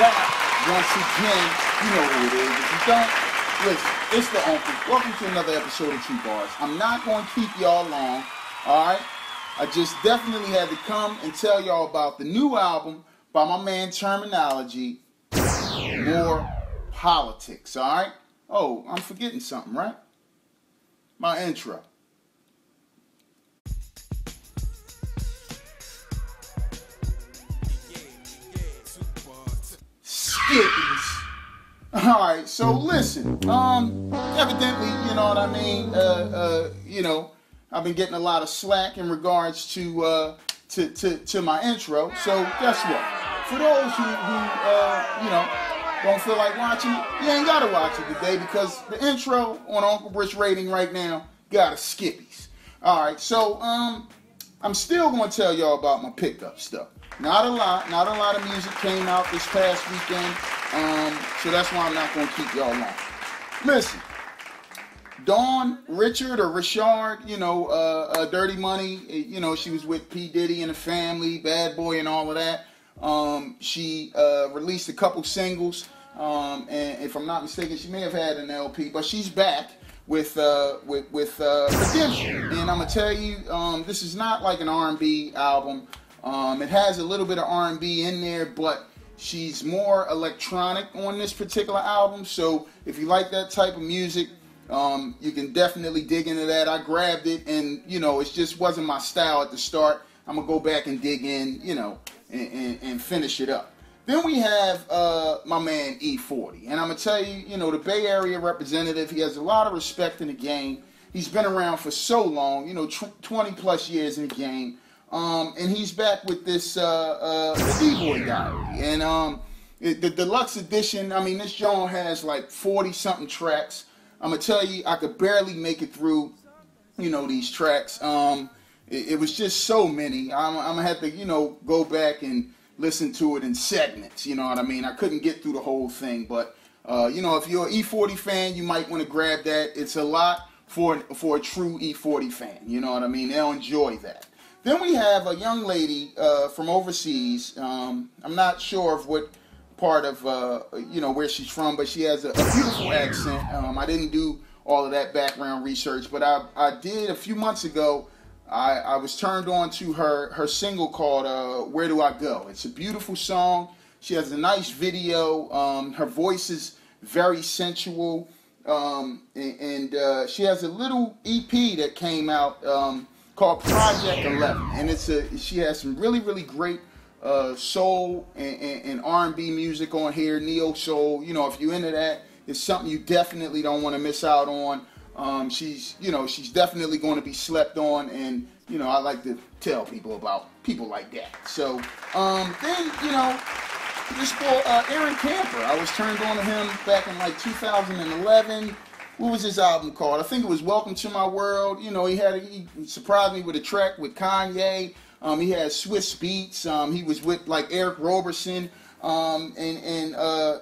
back once again. You know who it is. If you don't, listen, it's the uncle. Welcome to another episode of TUBARS. I'm not going to keep y'all long, alright? I just definitely had to come and tell y'all about the new album by my man Termanology, More Politics, alright? Oh, I'm forgetting something, right? My intro. Skippies. Alright, so listen. Evidently, you know what I mean, I've been getting a lot of slack in regards to my intro. So guess what? For those who don't feel like watching it, you ain't gotta watch it today because the intro on Uncle Britt's rating right now got a skippies. Alright, so I'm still gonna tell y'all about my pickup stuff. Not a lot of music came out this past weekend, so that's why I'm not gonna keep y'all long. Listen, Dawn Richard or Richard, Dirty Money, she was with P. Diddy and the Family, Bad Boy and all of that. She released a couple singles, and if I'm not mistaken, she may have had an LP, but she's back with Redemption. And I'm gonna tell you, this is not like an R&B album. It has a little bit of R&B in there, but she's more electronic on this particular album. So if you like that type of music, you can definitely dig into that. I grabbed it, and it just wasn't my style at the start. I'm gonna go back and dig in, and finish it up. Then we have my man E40, and I'm gonna tell you, the Bay Area representative. He has a lot of respect in the game. He's been around for so long, 20 plus years in the game. And he's back with this the D-Boy Diary, and the deluxe edition. I mean, this joint has like 40-something tracks. I'm gonna tell you, I could barely make it through, these tracks. It was just so many. I'm gonna have to, go back and listen to it in segments. You know what I mean? I couldn't get through the whole thing, but if you're an E40 fan, you might want to grab that. It's a lot for a true E40 fan. You know what I mean? They'll enjoy that. Then we have a young lady from overseas. I'm not sure of what part of, where she's from, but she has a beautiful accent. I didn't do all of that background research, but I did a few months ago. I was turned on to her single called Where Do I Go? It's a beautiful song. She has a nice video. Her voice is very sensual. And she has a little EP that came out called Project 11, and she has some really great soul and R&B music on here, neo soul. If you're into that, it's something you definitely don't want to miss out on. She's definitely going to be slept on, and I like to tell people about people like that. So then this boy Aaron Camper, I was turned on to him back in like 2011. What was his album called? I think it was Welcome to My World. He surprised me with a track with Kanye. He had Swiss Beats. He was with like Eric Roberson. And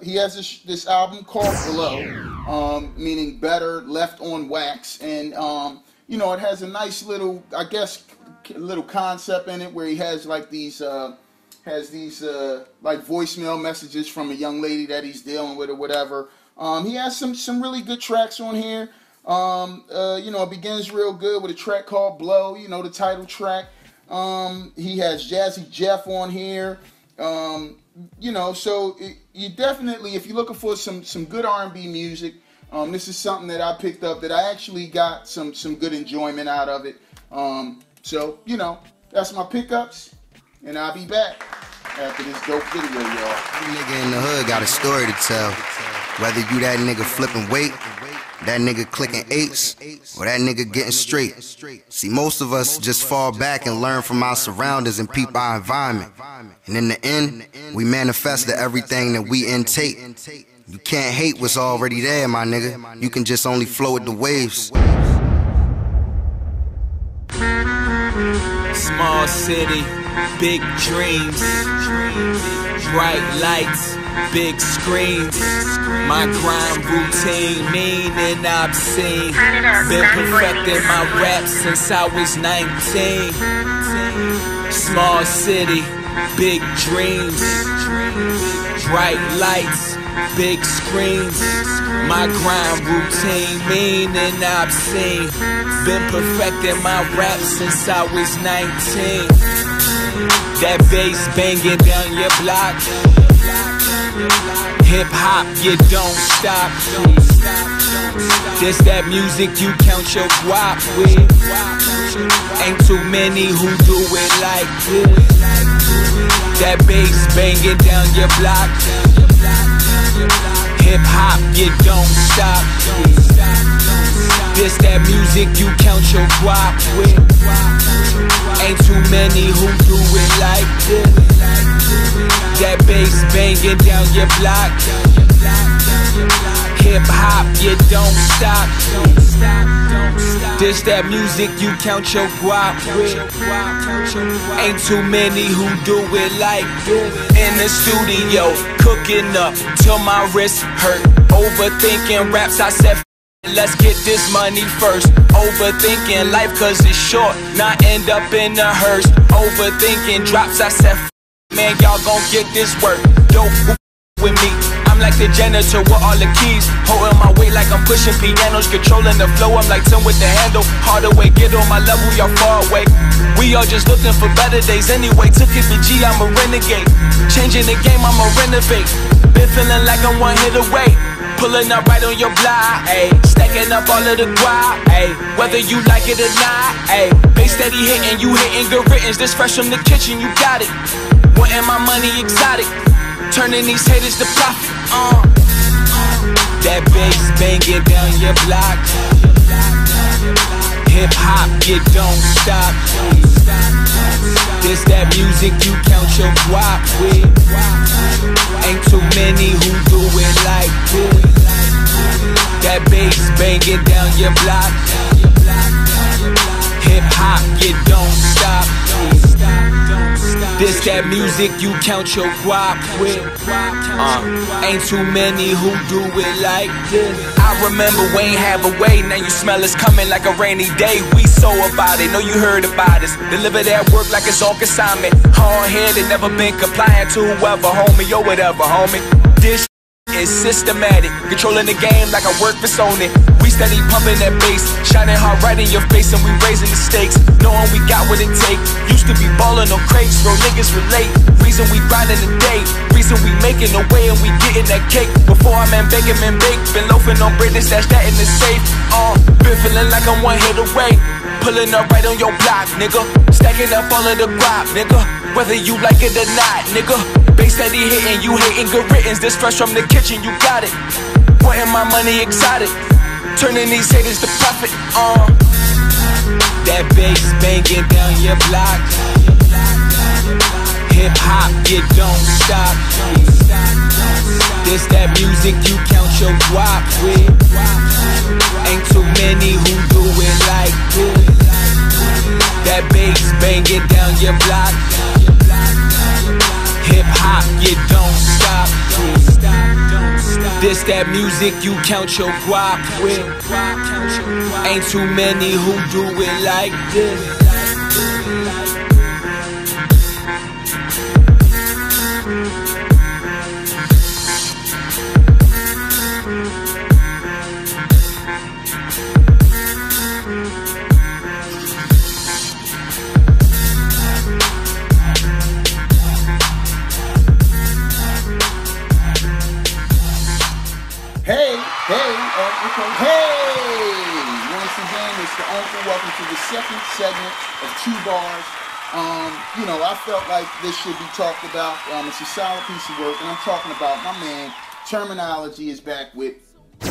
he has this album called Blow, meaning better, left on wax. And, it has a nice little, little concept in it where he has like these, like voicemail messages from a young lady that he's dealing with or whatever. He has some really good tracks on here. It begins real good with a track called Blow, the title track. He has Jazzy Jeff on here. So you definitely, if you're looking for some good R&B music, this is something that I picked up that I actually got some good enjoyment out of it. That's my pickups, and I'll be back after this dope video, y'all. Nigga in the hood got a story to tell. Whether you that nigga flipping weight, that nigga clicking eights, or that nigga getting straight. See, most of us just fall back and learn from our surroundings and peep our environment. And in the end, we manifest the everything that we intake. You can't hate what's already there, my nigga. You can just only flow with the waves. Small city, big dreams, bright lights, big screens. My grind routine, mean and obscene. Been perfecting my rap since I was 19. Small city, big dreams, bright lights, big screens. My grind routine, mean and obscene. Been perfecting my rap since I was 19. That bass banging down your block. Hip hop, you don't stop. This that music you count your guap with. Ain't too many who do it like this. That bass banging down your block. Hip hop, you don't stop. This that music you count your guap with. Ain't too many who do it like this. That bass banging down your block. Hip hop, you don't stop. This that music you count your guap with. Ain't too many who do it like this. In the studio, cooking up till my wrist hurt. Overthinking raps, I said let's get this money first. Overthinking life cause it's short, not end up in a hearse. Overthinking drops, I said man, y'all gon' get this work. Dope with me, I'm like the janitor with all the keys. Holding my weight like I'm pushing pianos. Controlling the flow, I'm like Tim with the handle. Harder way, get on my level, y'all far away. We all just looking for better days anyway. Took it to G, I'm a renegade. Changing the game, I'ma renovate. Been feeling like I'm one hit away. Pulling up right on your block, ayy. Stacking up all of the guap, ayy. Whether you like it or not, ayy. Bass steady hitting, you hitting good riddance. This fresh from the kitchen, you got it. Wanting my money exotic, turning these haters to profit. That bass banging down your block. Hip hop, you don't stop. This that music you count your guap with. Ain't too many who do it like this. That bass banging down your block. Hip hop, you don't stop. This that music you count your guap with. Ain't too many who do it like this. I remember we ain't have a way, now you smell us coming like a rainy day. We so about it, know you heard about us. Deliver that work like it's on consignment. Hard headed, never been compliant to whoever, homie, or whatever, homie. This is systematic, controlling the game like I work for Sony. We steady pumping that bass, shining hard right in your face, and we raising the stakes, knowing we got what it take. Used to be ballin' on crates, bro, niggas relate. Reason we grinding the day, reason we making the way and we getting that cake. Before I man baking, man bake, been loafing on bread and stash that in the safe. Been feeling like I'm one hit away. Pulling up right on your block, nigga. Stacking up all of the guap, nigga. Whether you like it or not, nigga. Bass steady hitting, you hating good riddance. This fresh from the kitchen, you got it. Wanting my money exotic, turning these haters to profit. That bass banging down your block. Hip hop, you don't stop. This that music you count your guap with. Ain't too many who do it like this. That bass banging down your block. Hip hop, you don't stop. This that music you count your guap with. Ain't too many who do it like this. Hey! Once again, it's the Uncle. Welcome to the second segment of TUBARS. You know, I felt like this should be talked about. It's a solid piece of work, and I'm talking about my man, Termanology, is back with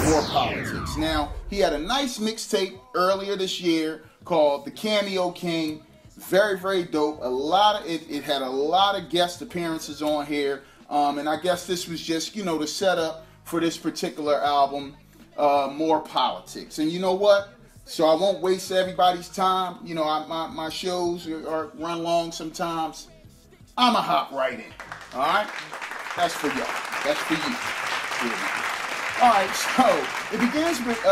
More Politics. Now, he had a nice mixtape earlier this year called The Cameo King. Very, very dope. It had a lot of guest appearances on here. And I guess this was just, you know, the setup for this particular album, More Politics. And you know what? So I won't waste everybody's time. You know, my shows run long sometimes. I'ma hop right in. All right? That's for y'all. That's for you. All right, so it begins with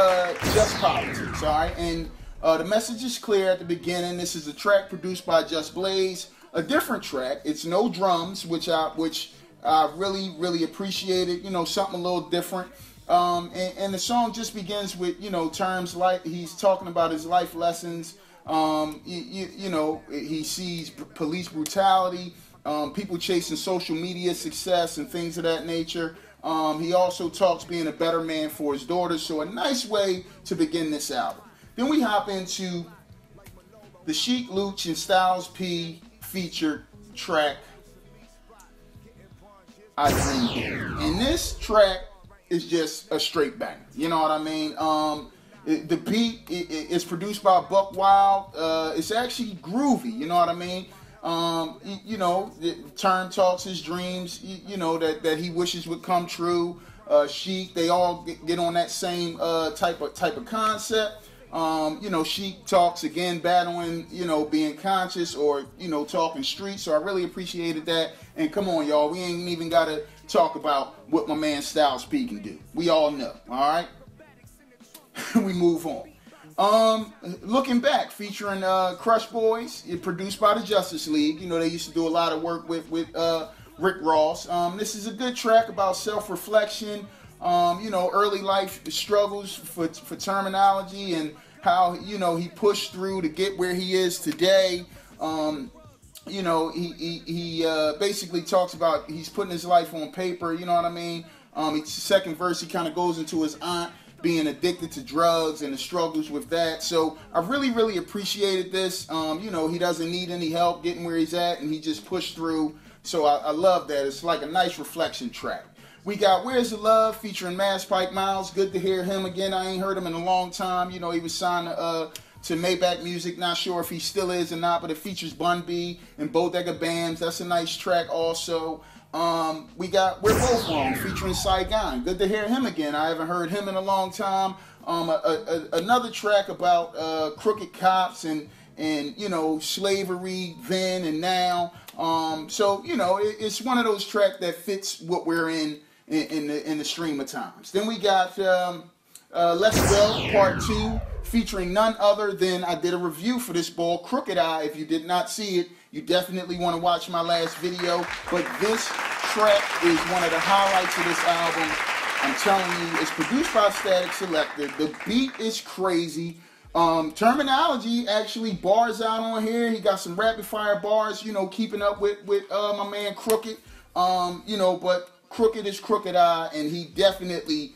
Just Politics, all right? And the message is clear at the beginning. This is a track produced by Just Blaze, a different track. It's no drums, which I really appreciated. You know, something a little different. And the song just begins with, you know, terms like he's talking about his life lessons. You know, he sees police brutality, people chasing social media success and things of that nature. He also talks being a better man for his daughters. So a nice way to begin this album. Then we hop into the Sheek Louch and Styles P featured track, I Dream Big. And this track is just a straight banger. You know what I mean? The beat is produced by Buck Wild. It's actually groovy. You know what I mean? You know, Term talks his dreams. You know that he wishes would come true. Sheek, they all get on that same type of concept. You know, Sheek talks again, battling, you know, being conscious or, you know, talking street. So I really appreciated that. And come on, y'all, we ain't even got to talk about what my man Styles P can do. We all know, all right? We move on. Looking Back, featuring Crush Boys, produced by the Justice League. You know, they used to do a lot of work with Rick Ross. This is a good track about self-reflection, you know, early life struggles for Termanology and how, you know, he pushed through to get where he is today. You know, he basically talks about he's putting his life on paper, you know what I mean? Second verse, he kind of goes into his aunt being addicted to drugs and the struggles with that. So I really appreciated this. You know, he doesn't need any help getting where he's at, and he just pushed through. So I love that. It's like a nice reflection track. We got Where's the Love featuring Mass Pike Miles. Good to hear him again. I ain't heard him in a long time. You know, he was signed to Maybach Music. Not sure if he still is or not, but it features Bun B and Bodega Bams. That's a nice track also. We got We're Both Wrong featuring Saigon. Good to hear him again. I haven't heard him in a long time. Another track about crooked cops and you know, slavery then and now. So, you know, it's one of those tracks that fits what we're in the stream of times. Then we got Let's Go Part 2 featuring none other than, I did a review for this ball, Crooked Eye. If you did not see it, you definitely want to watch my last video. But this track is one of the highlights of this album. I'm telling you, it's produced by Static Selector. The beat is crazy. Termanology actually bars out on here. He got some rapid fire bars, you know, keeping up with my man Crooked. You know, but Crooked is Crooked Eye, and he definitely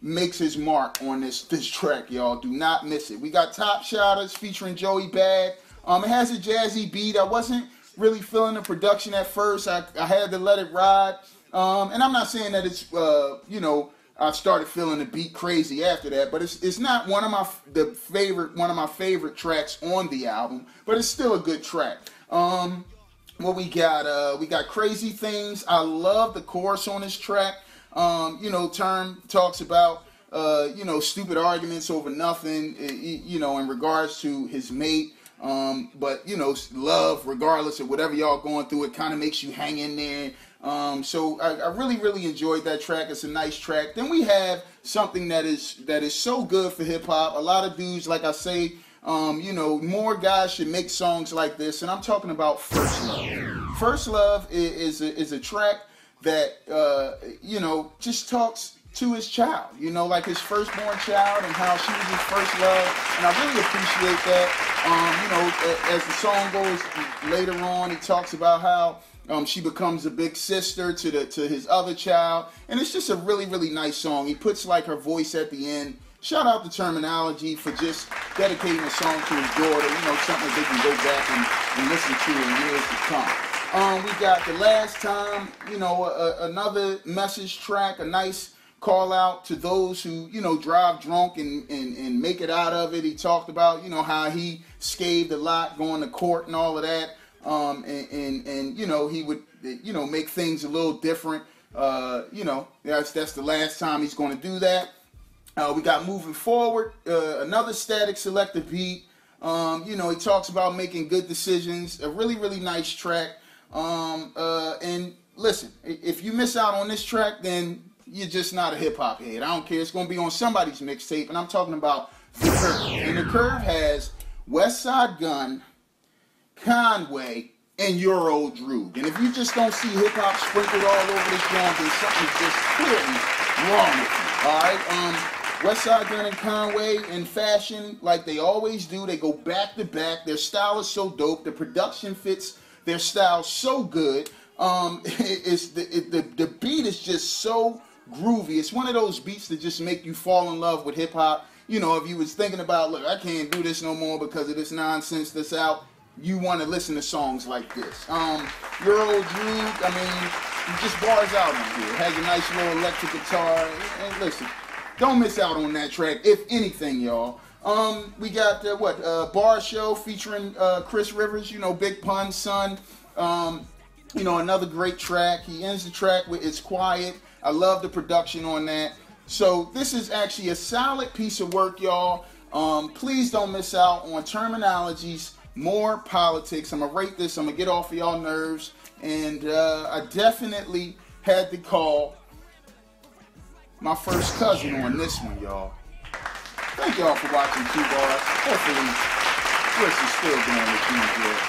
makes his mark on this track, y'all. Do not miss it. We got Top Shotters featuring Joey Bad. It has a jazzy beat. I wasn't really feeling the production at first. I had to let it ride. And I'm not saying that it's, you know, I started feeling the beat crazy after that, but it's not one of my favorite tracks on the album, but it's still a good track. What we got Crazy Things. I love the chorus on this track. You know, Term talks about you know, stupid arguments over nothing, you know, in regards to his mate. But, you know, love, regardless of whatever y'all going through, it kind of makes you hang in there. So I really enjoyed that track. It's a nice track. Then we have something that is so good for hip hop. A lot of dudes, like I say, you know, more guys should make songs like this. And I'm talking about First Love. First Love is a track that, you know, just talks to his child, you know, like his firstborn child and how she was his first love. And I really appreciate that. You know, as the song goes later on, he talks about how she becomes a big sister to his other child. And it's just a really nice song. He puts like her voice at the end. Shout out to Termanology for just dedicating a song to his daughter, you know, something that they can go back and listen to in years to come. We got The Last Time, you know, another message track, a nice call out to those who, you know, drive drunk and make it out of it. He talked about, you know, how he scathed a lot going to court and all of that. And you know, he would, you know, make things a little different. You know, that's the last time he's going to do that. We got Moving Forward, another Static Selector beat. You know, he talks about making good decisions. A really nice track. And listen, if you miss out on this track, then you're just not a hip-hop head. I don't care. It's going to be on somebody's mixtape, and I'm talking about The Curve. And The Curve has West Side Gun, Conway, and Euro Droog. And if you just don't see hip-hop sprinkled all over this joint, then something's just clearly wrong with you, all right? Westside Gunn and Conway in fashion like they always do. They go back to back. Their style is so dope. The production fits their style so good. The beat is just so groovy. It's one of those beats that just make you fall in love with hip-hop. You know, if you was thinking about, look, I can't do this no more because of this nonsense that's out, you want to listen to songs like this. Euro Droog, I mean, he just bars out on here. It has a nice little electric guitar. And listen, don't miss out on that track, if anything, y'all. We got, Bar Show featuring Chris Rivers, you know, Big Pun's son. You know, another great track. He ends the track with It's Quiet. I love the production on that. So this is actually a solid piece of work, y'all. Please don't miss out on Termanology's More Politics. I'm going to rate this. I'm going to get off of y'all nerves. And I definitely had to call my first cousin on this one, y'all. Thank y'all for watching TUBARS. Hopefully, Chris is still doing what he enjoys.